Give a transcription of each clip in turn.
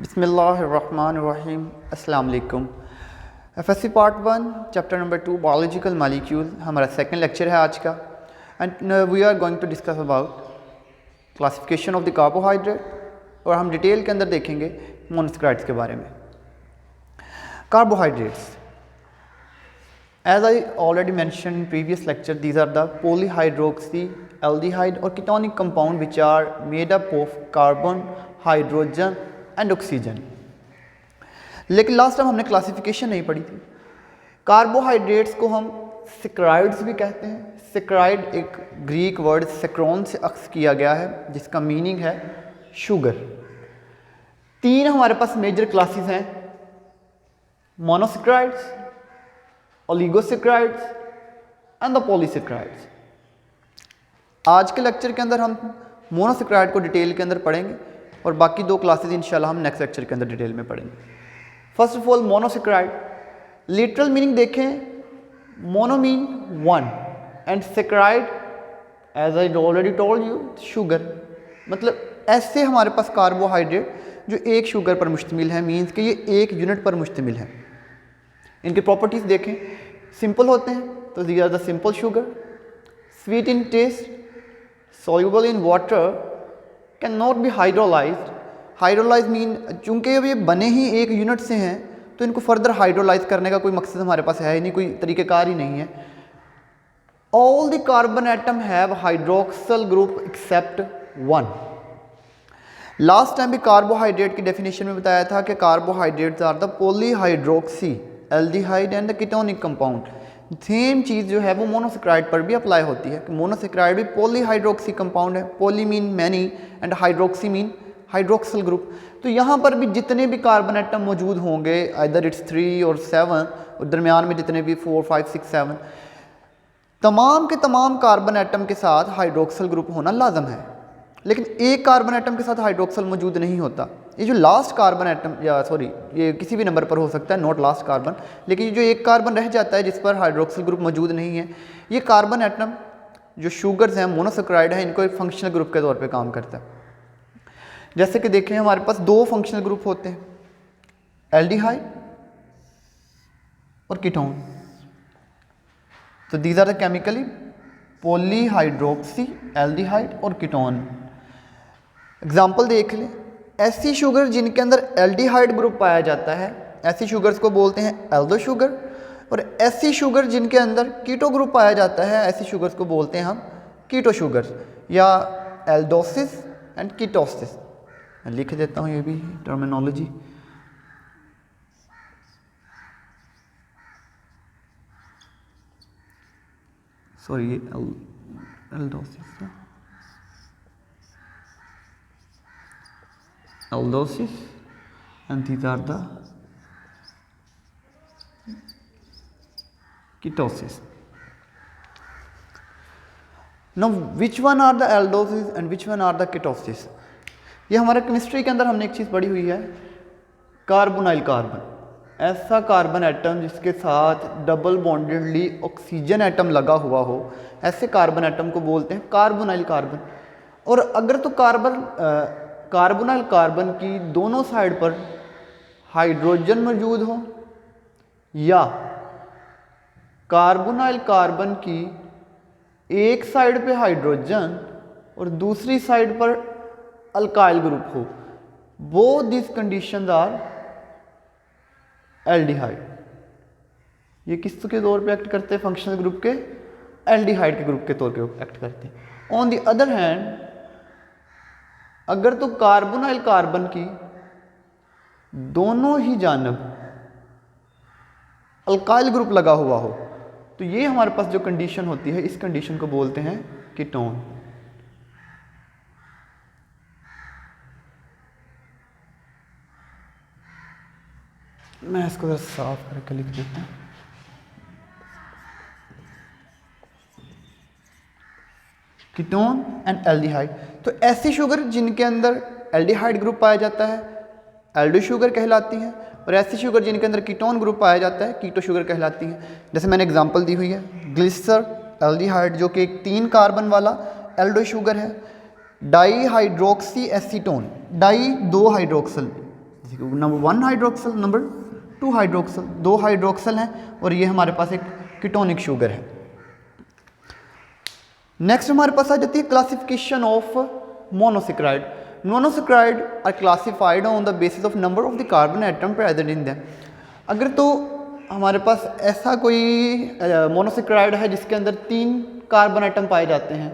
बिस्मिल्लाहिर्रहमानिर्रहीम अस्सलाम वालेकुम। FSC part 1 chapter number 2 biological molecule हमारा सेकंड लेक्चर है आज का। And we are going to discuss about classification of the carbohydrate और हम डिटेल के अंदर देखेंगे मोनोसैकराइड्स के बारे में। Carbohydrates, as I already mentioned in previous lecture, these are the polyhydroxy aldehyde or ketonic compound which are made up of carbon, hydrogen and oxygen। लेकिन last time हमने क्लासिफिकेशन नहीं पढ़ी थी। कार्बोहाइड्रेट्स को हम सेक्राइड्स भी कहते हैं। सेक्राइड एक ग्रीक वर्ड सेक्रोन से अक्स किया गया है जिसका मीनिंग है शुगर। तीन हमारे पास मेजर क्लासेस हैं, मोनोसैकराइड्स, ओलिगोसैकराइड्स एंड द पॉलीसैकराइड्स। आज के लेक्चर के अंदर हम मोनोसैकराइड को डिटेल के अंदर पढ़ेंगे और बाकी दो क्लासेस इंशाल्लाह हम नेक्स्ट लेक्चर के अंदर डिटेल में पढ़ेंगे। First of all monosaccharide, literal meaning देखें, mono mean one and saccharide as I already told you sugar. मतलब ऐसे हमारे पास कार्बोहाइड्रेट जो एक शुगर पर मुश्तमिल है, मीन्स कि ये एक यूनिट पर मुश्तमिल है। इनकी प्रॉपर्टीज़ देखें, सिंपल होते हैं तो these are the simple sugar, sweet in taste, soluble in water, can not be hydrolysed. Hydrolyse mean चूँकि ये बने ही एक यूनिट से हैं तो इनको फर्दर हाइड्रोलाइज करने का कोई मकसद हमारे पास है ही नहीं, कोई तरीक़ेकार ही नहीं है। All the carbon atom have hydroxyl group except one. Last time भी कार्बोहाइड्रेट की डेफिनेशन में बताया था कि carbohydrates are the polyhydroxy aldehyde and the ketonic compound. Same चीज़ जो है वो मोनोसैकराइड पर भी अप्लाई होती है कि मोनोसैकराइड भी पॉलीहाइड्रोक्सी कंपाउंड है। Poly mean many and hydroxy mean hydroxyl group. तो यहाँ पर भी जितने भी कार्बन एटम मौजूद होंगे, आइदर इट्स 3 और 7 और दरमियान में जितने भी 4, 5, 6, 7, तमाम के तमाम कार्बन एटम के साथ हाइड्रोक्सल ग्रुप होना लाजम है। लेकिन एक कार्बन एटम के साथ हाइड्रोक्सल मौजूद नहीं होता। ये जो लास्ट कार्बन एटम, या सॉरी ये किसी भी नंबर पर हो सकता है, नॉट लास्ट कार्बन, लेकिन ये जो एक कार्बन रह जाता है जिस पर हाइड्रोक्सल ग्रुप मौजूद नहीं है, ये कार्बन एटम जो शुगर्स हैं, मोनोसैकराइड है, इनको एक फंक्शनल ग्रुप के तौर पे काम करता है। जैसे कि देखें हमारे पास दो फंक्शनल ग्रुप होते हैं, एल्डिहाइड और कीटोन। तो these are the chemically polyhydroxy aldehyde और कीटोन। एग्जाम्पल देख लें, ऐसी शुगर जिनके अंदर एल्डिहाइड ग्रुप पाया जाता है, ऐसी शुगर्स को बोलते हैं एल्डो शुगर, और ऐसी शुगर जिनके अंदर कीटो ग्रुप पाया जाता है, ऐसी शुगर्स को बोलते हैं हम कीटो शुगर या एल्डोसिस एंड कीटोसिस। मैं लिख देता हूँ ये भी टर्मिनोलॉजी। सॉरी ये aldoses, aldosis and these are the ketosis. Now which one are the aldosis and which one are the ketosis? ये हमारे केमिस्ट्री के अंदर हमने एक चीज़ पढ़ी हुई है, कार्बोनाइल कार्बन। ऐसा कार्बन एटम जिसके साथ डबल बॉन्डेडली ऑक्सीजन एटम लगा हुआ हो, ऐसे कार्बन एटम को बोलते हैं कार्बोनाइल कार्बन। और अगर तो कार्बोनाइल कार्बन की दोनों साइड पर हाइड्रोजन मौजूद हो, या कार्बोनाइल कार्बन की एक साइड पे हाइड्रोजन और दूसरी साइड पर अल्काइल ग्रुप हो, both this conditions are aldehyde. ये किस के तौर पे एक्ट करते हैं? फंक्शनल ग्रुप के, एल्डिहाइड के ग्रुप के तौर पे एक्ट करते हैं। ऑन द अदर हैंड, अगर तो कार्बोनाइल कार्बन की दोनों ही जानब अल्काइल ग्रुप लगा हुआ हो, तो ये हमारे पास जो कंडीशन होती है, इस कंडीशन को बोलते हैं कीटोन। मैं इसको जरा साफ करके लिख देता हूँ। Ketone and aldehyde. तो ऐसी शुगर जिनके अंदर एल्डिहाइड ग्रुप पाया जाता है एल्डो शुगर कहलाती हैं, और ऐसी शुगर जिनके अंदर कीटोन ग्रुप पाया जाता है कीटो शुगर कहलाती हैं। जैसे मैंने एग्जांपल दी हुई है, ग्लिसर एल्डिहाइड जो कि एक 3 कार्बन वाला एल्डो शुगर है, di hydroxy acetone, di 2 hydroxyl number 1 hydroxyl, number 2 hydroxyl, 2 hydroxyl हैं और ये हमारे पास एक कीटोनिक शुगर है। नेक्स्ट हमारे पास आ जाती है classification of monosaccharide. Monosaccharide are classified on the basis of number of the carbon atom present in them. अगर तो हमारे पास ऐसा कोई मोनोसेक्राइड है जिसके अंदर 3 कार्बन एटम पाए जाते हैं,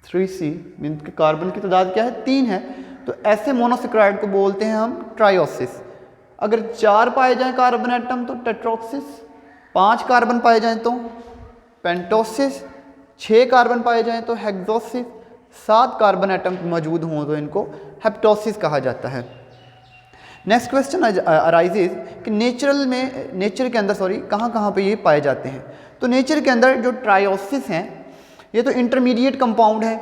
3C मीन कि कार्बन की तादाद क्या है, 3 है, तो ऐसे मोनोसेक्राइड को बोलते हैं हम ट्राइओसिस। अगर 4 पाए जाएं कार्बन एटम तो टेट्रोक्सिस, 5 कार्बन पाए जाएं तो पेंटोसिस, 6 कार्बन पाए जाएं तो हेक्सोसिस, 7 कार्बन एटम मौजूद हों तो इनको हेप्टोसिस कहा जाता है। नेक्स्ट क्वेश्चन अराइजेज कि नेचर के अंदर कहाँ पे ये पाए जाते हैं। तो नेचर के अंदर जो ट्राइओसिस हैं ये तो इंटरमीडिएट कंपाउंड है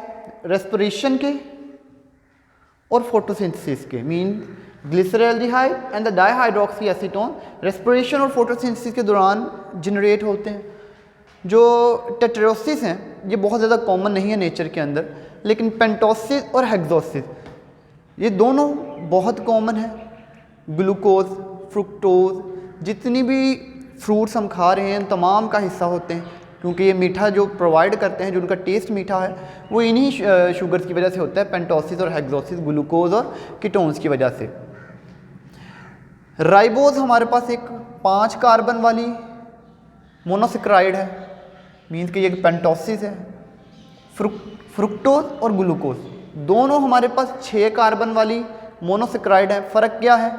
रेस्पिरेशन के और फोटोसिंथेसिस के, mean glyceraldehyde and the dihydroxy acetone respiration और फोटोसिंथेसिस के दौरान जनरेट होते हैं। जो टेट्रोसिस हैं ये बहुत ज़्यादा कॉमन नहीं है नेचर के अंदर, लेकिन पेंटोसिस और हेक्सोसिस ये दोनों बहुत कॉमन है। ग्लूकोज, फ्रुक्टोज, जितनी भी फ्रूट्स हम खा रहे हैं तमाम का हिस्सा होते हैं, क्योंकि ये मीठा जो प्रोवाइड करते हैं, जो उनका टेस्ट मीठा है वो इन्हीं शुगर्स की वजह से होता है, पेंटोसिस और हेक्सोसिस, ग्लूकोज और कीटोन्स की वजह से। राइबोज हमारे पास एक 5 कार्बन वाली मोनोसेक्राइड है, मीन्स कि ये पेंटोसिस है। फ्रुक्टोज और ग्लूकोज दोनों हमारे पास 6 कार्बन वाली मोनोसेक्राइड है। फ़र्क क्या है,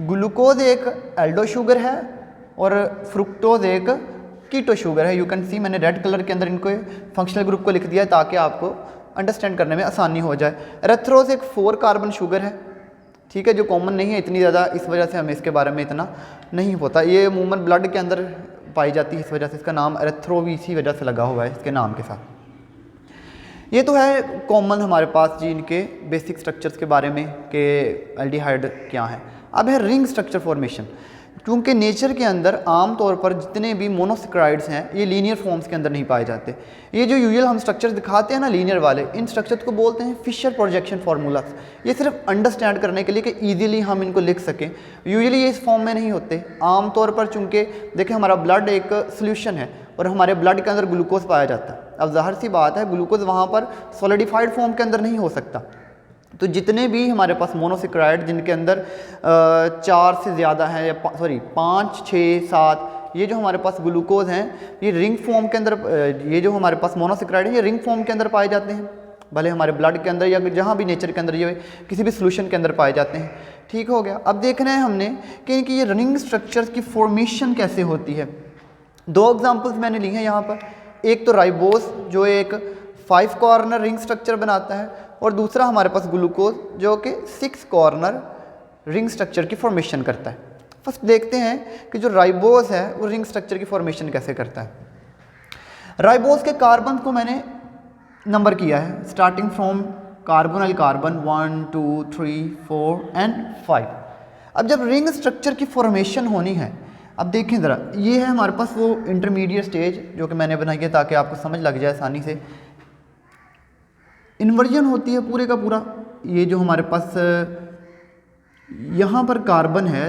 ग्लूकोज एक एल्डो शुगर है और फ्रुक्टोज एक कीटो शुगर है। यू कैन सी मैंने रेड कलर के अंदर इनको फंक्शनल ग्रुप को लिख दिया है ताकि आपको अंडरस्टैंड करने में आसानी हो जाए। एरेथ्रोज एक 4 कार्बन शुगर है, ठीक है, जो कॉमन नहीं है इतनी ज़्यादा, इस वजह से हमें इसके बारे में इतना नहीं पता। ये अमूमन ब्लड के अंदर पाई जाती है, इस वजह से इसका नाम एरेथ्रो भी इसी वजह से लगा हुआ है इसके नाम के साथ। ये तो है कॉमन हमारे पास जी इनके बेसिक स्ट्रक्चर्स के बारे में कि एल्डिहाइड क्या है। अब है रिंग स्ट्रक्चर फॉर्मेशन। क्योंकि नेचर के अंदर आम तौर पर जितने भी मोनोसेक्राइड्स हैं ये लीनियर फॉर्म्स के अंदर नहीं पाए जाते। ये जो यूजुअल हम स्ट्रक्चर्स दिखाते हैं ना लीनियर वाले, इन स्ट्रक्चर्स को बोलते हैं फिशर प्रोजेक्शन फार्मूलास। ये सिर्फ अंडरस्टैंड करने के लिए कि ईजिली हम इनको लिख सकें। यूजुअली ये इस फॉर्म में नहीं होते आम तौर पर, चूँकि देखिए हमारा ब्लड एक सोल्यूशन है और हमारे ब्लड के अंदर ग्लूकोज पाया जाता है। अब ज़ाहिर सी बात है ग्लूकोज वहाँ पर सॉलिडिफाइड फॉर्म के अंदर नहीं हो सकता। तो जितने भी हमारे पास मोनोसेक्राइड जिनके अंदर 4 से ज़्यादा हैं या 5, 6, 7 ये जो हमारे पास ग्लूकोज हैं ये रिंग फॉर्म के अंदर, ये जो हमारे पास मोनोसेक्राइड है ये रिंग फॉर्म के अंदर पाए जाते हैं, भले हमारे ब्लड के अंदर या जहाँ भी नेचर के अंदर ये किसी भी सोल्यूशन के अंदर पाए जाते हैं। ठीक हो गया। अब देखना है हमने कि इनकी ये रनिंग स्ट्रक्चर्स की फॉर्मेशन कैसे होती है। 2 एग्जाम्पल्स मैंने ली हैं यहाँ पर। एक तो राइबोस जो एक 5 कॉर्नर रिंग स्ट्रक्चर बनाता है और दूसरा हमारे पास ग्लूकोज जो कि 6 कॉर्नर रिंग स्ट्रक्चर की फॉर्मेशन करता है। फर्स्ट देखते हैं कि जो राइबोस है वो रिंग स्ट्रक्चर की फॉर्मेशन कैसे करता है। राइबोस के कार्बन को मैंने नंबर किया है starting from carbonyl carbon 1, 2, 3, 4 and 5। अब जब रिंग स्ट्रक्चर की फॉर्मेशन होनी है, अब देखें ज़रा, ये है हमारे पास वो इंटरमीडिएट स्टेज जो कि मैंने बनाई है ताकि आपको समझ लग जाए आसानी से। इन्वर्जन होती है पूरे का पूरा। ये जो हमारे पास यहाँ पर कार्बन है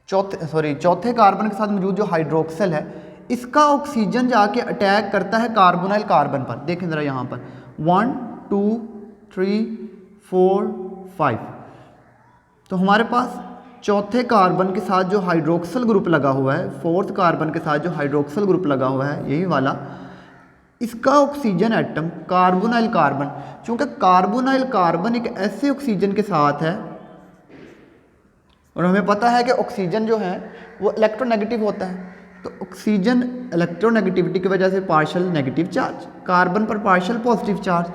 चौथे कार्बन के साथ मौजूद जो हाइड्रोक्सल है, इसका ऑक्सीजन जाके अटैक करता है कार्बोनाइल कार्बन पर। देखें ज़रा यहाँ पर 1, 2, 3, 4, 5। तो हमारे पास चौथे कार्बन के साथ जो हाइड्रोक्सल ग्रुप लगा हुआ है, 4th कार्बन के साथ जो हाइड्रोक्सल ग्रुप लगा हुआ है यही वाला, इसका ऑक्सीजन एटम कार्बोनाइल कार्बन, चूँकि कार्बोनाइल कार्बन एक ऐसे ऑक्सीजन के साथ है और हमें पता है कि ऑक्सीजन जो है वो इलेक्ट्रोनेगेटिव होता है, तो ऑक्सीजन इलेक्ट्रोनेगेटिविटी की वजह से पार्शियल नेगेटिव चार्ज, कार्बन पर पार्शियल पॉजिटिव चार्ज,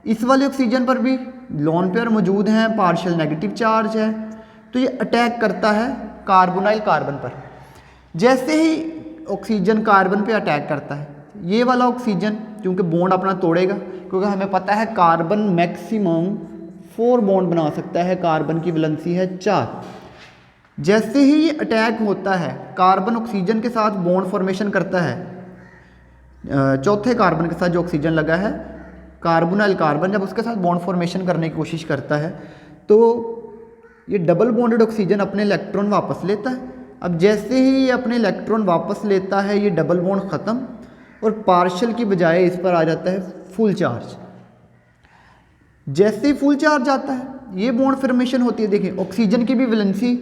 इस वाले ऑक्सीजन पर भी लोन पेयर मौजूद हैं, पार्शियल नेगेटिव चार्ज है, तो ये अटैक करता है कार्बोनाइल कार्बन पर। जैसे ही ऑक्सीजन कार्बन पे अटैक करता है, ये वाला ऑक्सीजन क्योंकि बॉन्ड अपना तोड़ेगा, क्योंकि हमें पता है कार्बन मैक्सिमम 4 बॉन्ड बना सकता है, कार्बन की वैलेंसी है 4। जैसे ही ये अटैक होता है, कार्बन ऑक्सीजन के साथ बॉन्ड फॉर्मेशन करता है, चौथे कार्बन के साथ जो ऑक्सीजन लगा है कार्बोनाइल कार्बन जब उसके साथ बॉन्ड फॉर्मेशन करने की कोशिश करता है, तो ये डबल बॉन्डेड ऑक्सीजन अपने इलेक्ट्रॉन वापस लेता है। अब जैसे ही ये अपने इलेक्ट्रॉन वापस लेता है, ये डबल बॉन्ड ख़त्म और पार्शियल की बजाय इस पर आ जाता है फुल चार्ज। जैसे ही फुल चार्ज आता है, ये बॉन्ड फॉर्मेशन होती है। देखिए ऑक्सीजन की भी वैलेंसी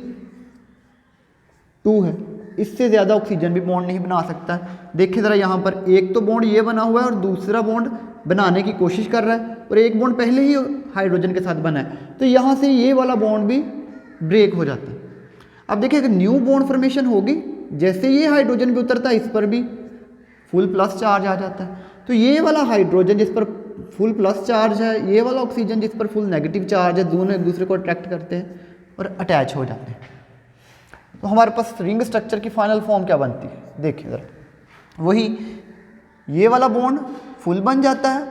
2 है, इससे ज़्यादा ऑक्सीजन भी बॉन्ड नहीं बना सकता है। देखिए ज़रा यहाँ पर एक तो बॉन्ड ये बना हुआ है और दूसरा बॉन्ड बनाने की कोशिश कर रहा है, और एक बॉन्ड पहले ही हाइड्रोजन के साथ बना है, तो यहाँ से ये वाला बॉन्ड भी ब्रेक हो जाता है। अब देखिए अगर न्यू बॉन्ड फॉर्मेशन होगी, जैसे ये हाइड्रोजन भी उतरता है इस पर भी फुल प्लस चार्ज आ जाता है। तो ये वाला हाइड्रोजन जिस पर फुल प्लस चार्ज है, ये वाला ऑक्सीजन जिस पर फुल नेगेटिव चार्ज है, दोनों एक दूसरे को अट्रैक्ट करते हैं और अटैच हो जाते हैं। तो हमारे पास रिंग स्ट्रक्चर की फाइनल फॉर्म क्या बनती है, देखिए ज़रा, वही ये वाला बॉन्ड फुल बन जाता है,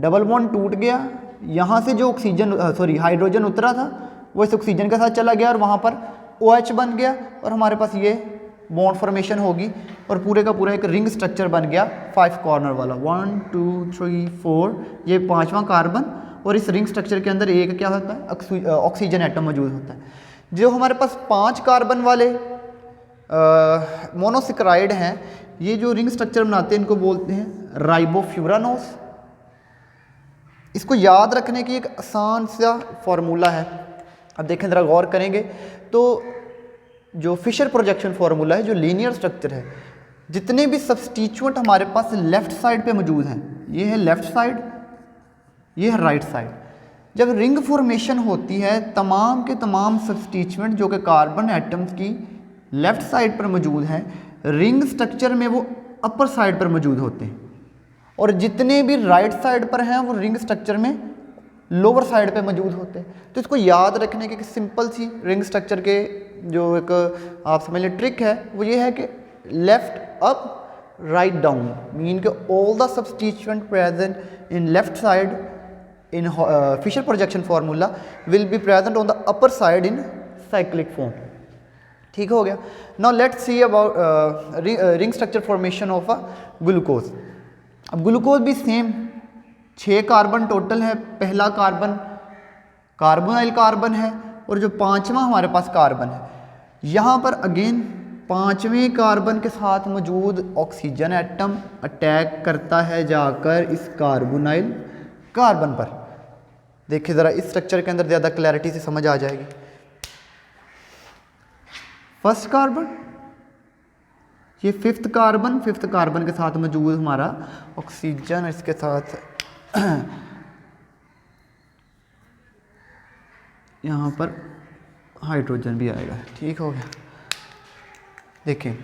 डबल बॉन्ड टूट गया, यहाँ से जो ऑक्सीजन हाइड्रोजन उतरा था वो इस ऑक्सीजन के साथ चला गया और वहाँ पर OH बन गया, और हमारे पास ये बॉन्ड फॉर्मेशन होगी और पूरे का पूरा एक रिंग स्ट्रक्चर बन गया 5 कॉर्नर वाला। 1 2 3 4, ये 5वां कार्बन, और इस रिंग स्ट्रक्चर के अंदर एक क्या होता है, ऑक्सीजन एटम मौजूद होता है। जो हमारे पास 5 कार्बन वाले मोनोसेक्राइड हैं, ये जो रिंग स्ट्रक्चर बनाते हैं इनको बोलते हैं राइबोफ्यूरानोस। इसको याद रखने की एक आसान सा फॉर्मूला है। अब देखें ज़रा गौर करेंगे तो जो फिशर प्रोजेक्शन फार्मूला है, जो लीनियर स्ट्रक्चर है, जितने भी सब्सटीट्यूएंट हमारे पास लेफ्ट साइड पे मौजूद हैं, ये है लेफ्ट साइड, ये है राइट साइड। जब रिंग फॉर्मेशन होती है, तमाम के तमाम सब्सटीट्यूएंट जो कि कार्बन एटम्स की लेफ्ट साइड पर मौजूद हैं, रिंग स्ट्रक्चर में वो अपर साइड पर मौजूद होते हैं, और जितने भी राइट साइड पर हैं वो रिंग स्ट्रक्चर में लोअर साइड पे मौजूद होते हैं। तो इसको याद रखने की सिंपल सी रिंग स्ट्रक्चर के जो एक आप समझ लें ट्रिक है, वो ये है कि left up right down, mean के all the substituent present in left side in Fisher projection formula will be present on the upper side in cyclic form। ठीक हो गया। Now let's see about ring structure formation of a glucose। अब glucose भी same 6 carbon total है। पहला carbon carbonyl carbon है, और जो 5वां हमारे पास कार्बन है, यहाँ पर अगेन 5वें कार्बन के साथ मौजूद ऑक्सीजन एटम अटैक करता है जाकर इस कार्बोनाइल कार्बन पर। देखिए ज़रा इस स्ट्रक्चर के अंदर ज़्यादा क्लैरिटी से समझ आ जाएगी। फर्स्ट कार्बन, ये फिफ्थ कार्बन के साथ मौजूद हमारा ऑक्सीजन, इसके साथ यहाँ पर हाइड्रोजन भी आएगा। ठीक हो गया। देखिए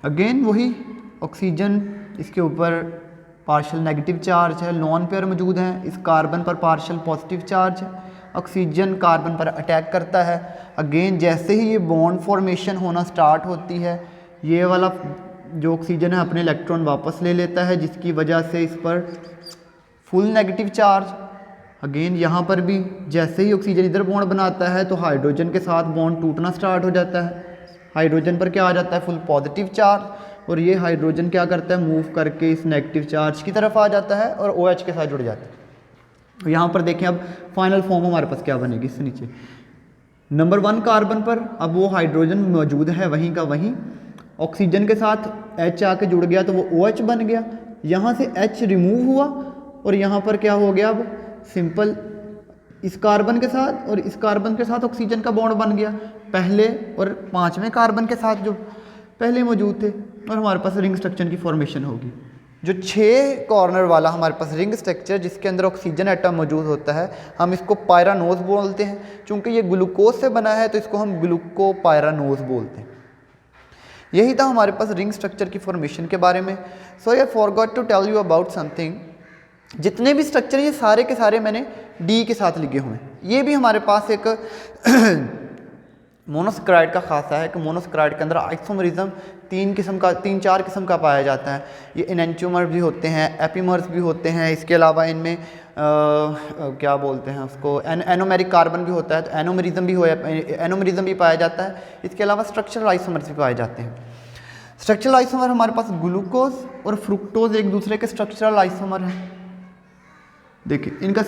अगेन वही ऑक्सीजन, इसके ऊपर पार्शियल नेगेटिव चार्ज है, लोन पेयर मौजूद हैं, इस कार्बन पर पार्शियल पॉजिटिव चार्ज है, ऑक्सीजन कार्बन पर अटैक करता है। अगेन जैसे ही ये बॉन्ड फॉर्मेशन होना स्टार्ट होती है, ये वाला जो ऑक्सीजन है अपने इलेक्ट्रॉन वापस ले लेता है, जिसकी वजह से इस पर फुल नेगेटिव चार्ज। अगेन यहाँ पर भी जैसे ही ऑक्सीजन इधर बॉन्ड बनाता है तो हाइड्रोजन के साथ बॉन्ड टूटना स्टार्ट हो जाता है, हाइड्रोजन पर क्या आ जाता है, फुल पॉजिटिव चार्ज, और ये हाइड्रोजन क्या करता है, मूव करके इस नेगेटिव चार्ज की तरफ आ जाता है और OH के साथ जुड़ जाता है। यहाँ पर देखें अब फाइनल फॉर्म हमारे पास क्या बनेगी, इससे नीचे नंबर 1 कार्बन पर अब वो हाइड्रोजन मौजूद है वहीं का वहीं, ऑक्सीजन के साथ H आके जुड़ गया तो वो OH बन गया। यहाँ से H रिमूव हुआ और यहाँ पर क्या हो गया, अब सिंपल इस कार्बन के साथ और इस कार्बन के साथ ऑक्सीजन का बॉन्ड बन गया, पहले और 5वें कार्बन के साथ जो पहले मौजूद थे, और हमारे पास रिंग स्ट्रक्चर की फॉर्मेशन होगी। जो 6 कॉर्नर वाला हमारे पास रिंग स्ट्रक्चर जिसके अंदर ऑक्सीजन एटम मौजूद होता है, हम इसको पायरानोज बोलते हैं। चूँकि ये ग्लूकोज से बना है तो इसको हम ग्लूकोपायरानोज बोलते हैं। यही था हमारे पास रिंग स्ट्रक्चर की फॉर्मेशन के बारे में। So I forgot to tell you about something, जितने भी स्ट्रक्चर ये सारे के सारे मैंने डी के साथ लिखे हुए हैं। ये भी हमारे पास एक मोनोसेक्राइड का खासा है कि मोनोसेक्राइड के अंदर आइसोमरिज्म 3-4 किस्म का पाया जाता है। ये एनेंटियोमर भी होते हैं, एपीमर्स भी होते हैं, इसके अलावा इनमें क्या बोलते हैं उसको, एनोमेरिक कार्बन भी होता है, तो एनोमेरिज्म भी पाया जाता है। इसके अलावा स्ट्रक्चरल आइसोमर्स भी पाए जाते हैं। स्ट्रक्चरल आइसोमर हमारे पास ग्लूकोज और फ्रुक्टोज एक दूसरे के स्ट्रक्चरल आइसोमर हैं। देखिए इनका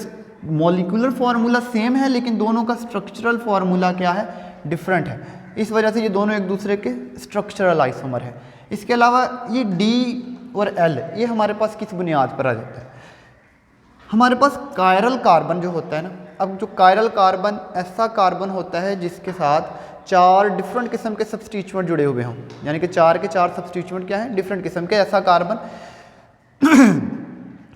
मॉलिक्यूलर फार्मूला सेम है लेकिन दोनों का स्ट्रक्चरल फार्मूला क्या है, डिफरेंट है। इस वजह से ये दोनों एक दूसरे के स्ट्रक्चरल आइसोमर है। इसके अलावा ये डी और एल ये हमारे पास किस बुनियाद पर आ जाता है, हमारे पास कायरल कार्बन जो होता है ना, अब जो कायरल कार्बन ऐसा कार्बन होता है जिसके साथ 4 डिफरेंट किस्म के सब्स्टिट्यूएंट जुड़े हुए हों, यानी कि 4 के 4 सब्स्टिट्यूएंट क्या हैं, डिफरेंट किस्म के, ऐसा कार्बन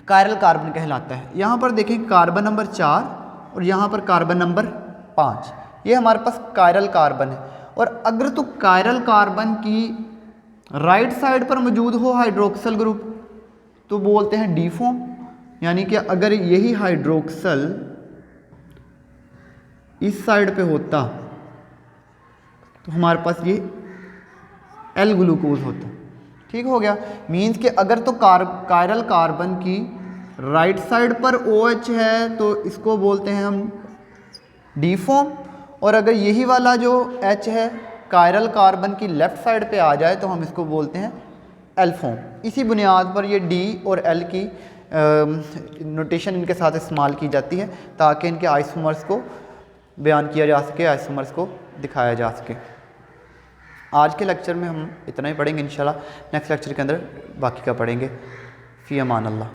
कायरल कार्बन कहलाता है। यहाँ पर देखें कार्बन नंबर 4 और यहाँ पर कार्बन नंबर 5, ये हमारे पास कायरल कार्बन है। और अगर तो कायरल कार्बन की राइट साइड पर मौजूद हो हाइड्रोक्सल ग्रुप तो बोलते हैं डी फॉर्म, यानी कि अगर यही हाइड्रोक्सल इस साइड पे होता तो हमारे पास ये एल ग्लूकोज होता। ठीक हो गया, मीन्स कि अगर तो कायरल कार्बन की राइट साइड पर OH है तो इसको बोलते हैं हम डी फॉर्म, और अगर यही वाला जो H है कायरल कार्बन की लेफ्ट साइड पे आ जाए तो हम इसको बोलते हैं एल फॉर्म। इसी बुनियाद पर ये डी और एल की नोटेशन इनके साथ इस्तेमाल की जाती है ताकि इनके आइसोमर्स को बयान किया जा सके, आइसोमर्स को दिखाया जा सके। आज के लेक्चर में हम इतना ही पढ़ेंगे, इंशाल्लाह नेक्स्ट लेक्चर के अंदर बाकी का पढ़ेंगे। फ़ी अमान अल्लाह।